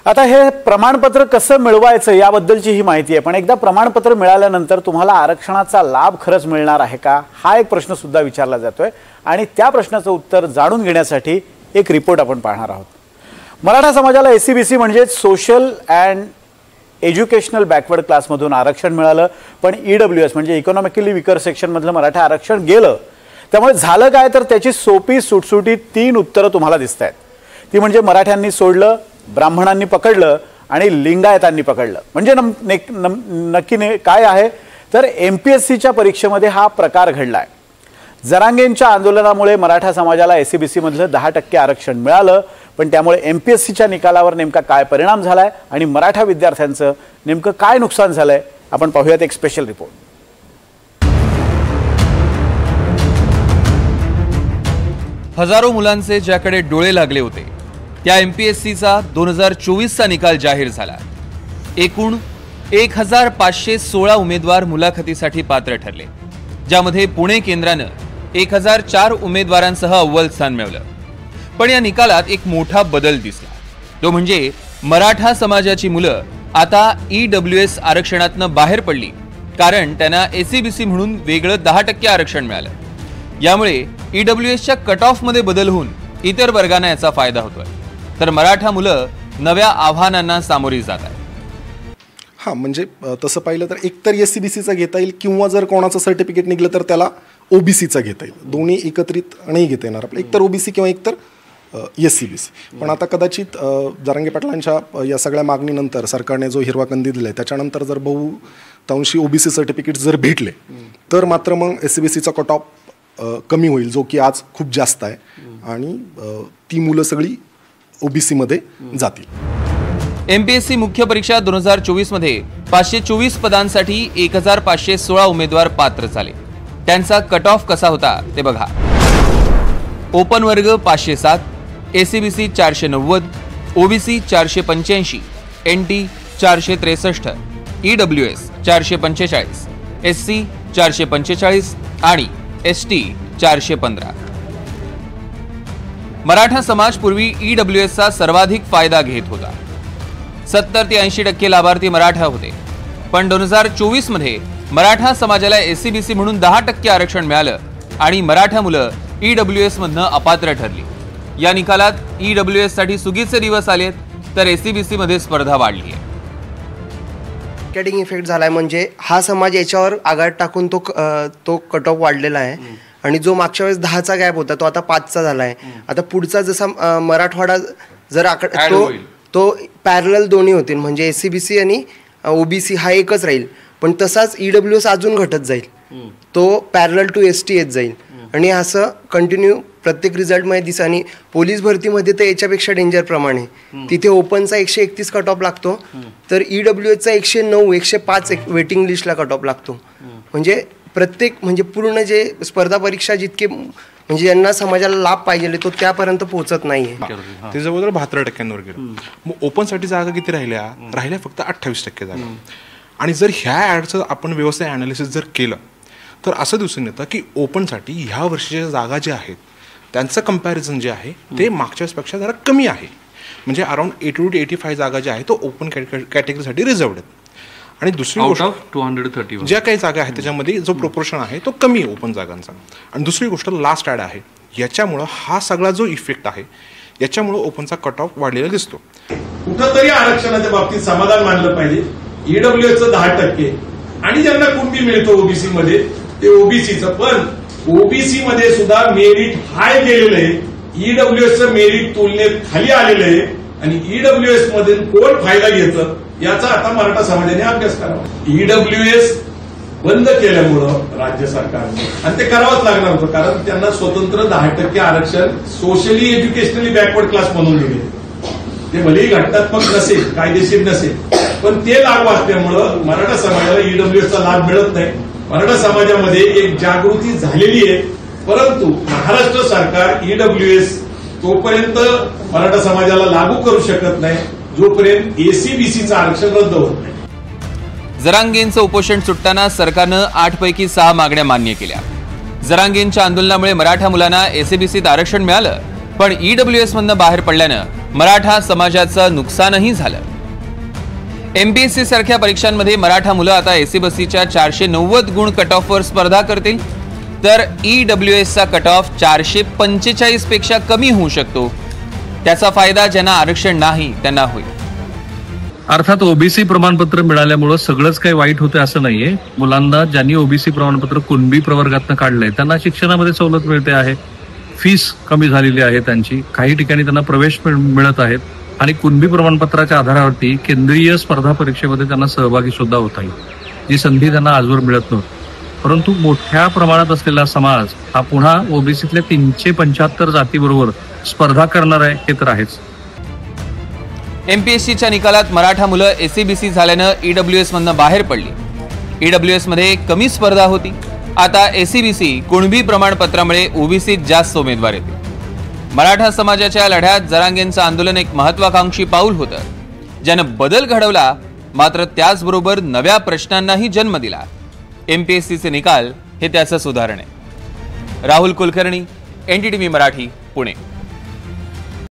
आता हे प्रमाणपत्र कसं मिळवायचं याबद्दलची ही माहिती आहे, पण एकदा प्रमाणपत्र मिळाल्यानंतर तुम्हाला आरक्षणाचा लाभ खरंच मिळणार आहे का, हा एक प्रश्न सुद्धा विचारला जातोय आणि त्या प्रश्नाचं उत्तर जाणून घेण्यासाठी एक रिपोर्ट आपण पाहणार आहोत। मराठा समाजाला एससीबीसी म्हणजे सोशल अँड एज्युकेशनल बॅकवर्ड क्लासमधून आरक्षण मिळालं, पण ईडब्ल्यूएस म्हणजे इकॉनॉमिकली विकर सेक्शनमधलं मराठा आरक्षण गेलं। त्यामुळे झालं काय तर त्याची सोपी सुटसुटीत 3 उत्तरं तुम्हाला दिसत आहेत। ती म्हणजे मराठ्यांनी सोडलं, ब्राह्मणांनी पकडलं आणि लिंगायतांनी पकडलं। म्हणजे नक्की काय आहे तर एमपीएससीच्या परीक्षेमध्ये हा प्रकार घडलाय। जरांगेंच्या आंदोलनामुळे मराठा समाजाला एससीबीसी मधलं 10% आरक्षण मिळालं, पण त्यामुळे एमपीएससीच्या निकालावर नेमका काय परिणाम झालाय आणि मराठा विद्यार्थ्यांचं नेमकं काय नुकसान झालंय आपण पाहूयात एक स्पेशल रिपोर्ट। हजारो मुलांचे ज्याकडे डोळे लागले होते त्या एमपीएससीचा 2024चा निकाल जाहीर झाला। एकूण 1516 उमेदवार मुलाखतीसाठी पात्र ठरले, ज्यामध्ये पुणे केंद्रानं 1004 उमेदवारांसह अव्वल स्थान मिळवलं। पण या निकालात एक मोठा बदल दिसला, तो म्हणजे मराठा समाजाची मुलं आता ईडब्ल्यूएस आरक्षणातनं बाहेर पडली, कारण त्यांना एससीबीसी म्हणून वेगळं 10% आरक्षण मिळालं। यामुळे ईडब्ल्यूएसच्या कट ऑफ मध्ये बदल होऊन इतर वर्गांना याचा फायदा होतोय, तर मराठा मुलं नव्या आव्हानांना सामोरी जात आहेत। हां, म्हणजे तसं पाहिलं तर एकतर एससीबीसीचा घेता येईल किंवा जर कोणाचं सर्टिफिकेट निघलं तर त्याला ओबीसीचा घेता येईल। दोन्ही एकत्रित नाही घेता येणार आपलं, एकतर ओबीसी किंवा एकतर एससीबीसी। पण आता कदाचित जरांगे पाटलांच्या या सगळ्या मागणीनंतर सरकारने जो हिरवा कंदी दिलाय त्याच्यानंतर जर बहुतांशी ओबीसी सर्टिफिकेट जर भेटले तर मात्र मग एससीबीसीचा कट ऑफ कमी होईल, जो की आज खूप जास्त आहे, आणि ती मुलं सगळी ओबीसी मध्ये जातील। एमपीएससी मुख्य परीक्षा 2024 मध्ये 524 पदांसाठी 1516 उमेदवार पात्र झाले। त्यांचा कट ऑफ कसा होता ते बघा। ओपन वर्ग 507, SCBC 490, OBC 485, NT 463, EWS 445, SC 445 आणि एसटी 415। मराठा समाज पूर्वी ईडब्ल्यूएसचा सर्वाधिक फायदा घेत होता। 70 ते 80% लाभार्थी मराठा होते, पण 2024 मध्ये मराठा समाजाला एससीबीसी म्हणून 10% आरक्षण मिळालं आणि मराठा मुलं ईडब्ल्यूएस मधनं अपात्र ठरली। या निकालात ईडब्ल्यूएस साठी सुगीचे दिवस आलेत, तर एससीबीसी मध्ये स्पर्धा वाढली आहे। कॅस्केडिंग इफेक्ट झालाय, म्हणजे हा समाज याच्यावर आघात टाकून तो कट ऑफ वाढलेला आहे, आणि जो मागच्या वेळेस 10चा गॅप होता तो आता 5चा झालाय। आता पुढचा जसा मराठवाडा जर तो पॅरलल दोन्ही होतील, म्हणजे एससीबीसी आणि ओबीसी हा एकच राहील, पण तसाच ईडब्ल्यूएस अजून घटत जाईल, तो पॅरलल टू एसटी येत जाईल, आणि असं कंटिन्यू प्रत्येक रिझल्टमध्ये दिसतं। आणि पोलीस भरतीमध्ये तर याच्यापेक्षा डेंजर प्रमाणे तिथे ओपनचा 131 कट ऑफ लागतो, तर ईडब्ल्यूएसचा 109 105 वेटिंग लिस्टला कट ऑफ लागतो। म्हणजे प्रत्येक म्हणजे पूर्ण जे स्पर्धा परीक्षा जितके म्हणजे ज्यांना समाजाला लाभ पाहिजे तो त्यापर्यंत पोहोचत नाहीये। ते जवळजवळ 72% गेलं। मग ओपनसाठी जागा किती राहिल्या फक्त 28% जागा। आणि जर ह्या ॲडचं आपण व्यवस्थित ॲनालिसिस जर केलं तर असं दिसून येतं की ओपनसाठी ह्या वर्षीच्या जागा ज्या आहेत त्यांचं कंपॅरिझन जे आहे ते मागच्या वेळेसपेक्षा जरा कमी आहे। म्हणजे अराउंड 80 to 85 जागा ज्या आहेत तो ओपन कॅटेगरीसाठी रिझर्वड आहेत, आणि दुसरी गोष्ट 230 ज्या काही जागा आहेत त्याच्यामध्ये जो प्रोपोर्शन आहे तो कमी आहे ओपन जागांचा। आणि दुसरी गोष्ट लास्ट ॲड आहे, याच्यामुळं हा सगळा जो इफेक्ट आहे याच्यामुळं ओपनचा कट ऑफ वाढलेला दिसतो। कुठंतरी आरक्षणाच्या बाबतीत समाधान मानलं पाहिजे। ईडब्ल्यूएसचं 10% आणि ज्यांना कुणबी मिळतो ओबीसी मध्ये ते ओबीसीचं, पण ओबीसी मध्ये सुद्धा मेरिट हाय गेलेलं आहे, ईडब्ल्यूएसचं मेरिट तुलनेत खाली आलेलं आहे, आणि ईडब्ल्यूएस मध्ये कोण फायदा घेतं याचा आता मराठा समाजाने अभ्यास करावा। ईडब्ल्यूएस बंद केल्यामुळं राज्य सरकारने, आणि ते करावंच लागणार होतं, कारण त्यांना स्वतंत्र 10% आरक्षण सोशली एज्युकेशनली बॅकवर्ड क्लास म्हणून दिले, ते भलेही घटनात्मक नसेल, कायदेशीर नसेल, पण ते लागू असल्यामुळं मराठा समाजाला ईडब्ल्यूएसचा लाभ मिळत नाही। मराठा समाजामध्ये एक जागृती झालेली आहे, परंतु महाराष्ट्र सरकार ईडब्ल्यूएस तोपर्यंत मराठा समाजाला लागू करू शकत नाही जोपर्यंत एससीबीसीचं आरक्षण रद्द होत नाही। जरांगेंचं उपोषण सुटताना सरकारनं 8 पैकी 6 मागण्या मान्य केल्या। जरांगेंच्या आंदोलनामुळे मराठा मुलांना एससीबीसीत आरक्षण मिळालं, पण EWS मधनं बाहेर पडल्यानं मराठा समाजाचं नुकसानही झालं। MPSC सारख्या परीक्षांमध्ये मराठा मुलं आता SCBSCच्या 490 गुण कट ऑफवर स्पर्धा करतील, तर EWS चा कट ऑफ 445 पेक्षा कमी होऊ शकतो। त्याचा फायदा ज्यांना आरक्षण नाही त्यांना होईल। अर्थात ओबीसी प्रमाणपत्र मिळाल्यामुळे सगळंच काही वाईट होतं असं नाहीये। मुलांना ज्यांनी ओबीसी प्रमाणपत्र कुणबी प्रवर्गातनं काढलंय त्यांना शिक्षणामध्ये सवलत मिळते आहे, फीस कमी झालेली आहे त्यांची, काही ठिकाणी त्यांना प्रवेश मिळत आहेत आणि कुणबी प्रमाणपत्राच्या आधारावरती केंद्रीय स्पर्धा परीक्षेमध्ये त्यांना सहभागी सुद्धा होता येईल, जी संधी त्यांना आजवर मिळत नव्हती। परंतु मोठ्या प्रमाणात असलेला समाज हा पुन्हा ओबीसीतल्या 375 जातीबरोबर स्पर्धा करणार आहे हे तर आहेच। MPSCच्या निकालात मराठा मुलं SCBC झाल्यानं EWS मधनं बाहेर पडली। EWS मध्ये कमी स्पर्धा होती, आता SCBC कुणबी प्रमाणपत्रामुळे ओबीसीत जास्त उमेदवार येतील। मराठा समाजाच्या लढ्यात जरांगेंचं आंदोलन एक महत्वाकांक्षी पाऊल होतं, ज्यानं बदल घडवला, मात्र त्याचबरोबर नव्या प्रश्नांनाही जन्म दिला। MPSCचे निकाल हे त्याचंच उदाहरण आहे। राहुल कुलकर्णी, NDTV मराठी, पुणे।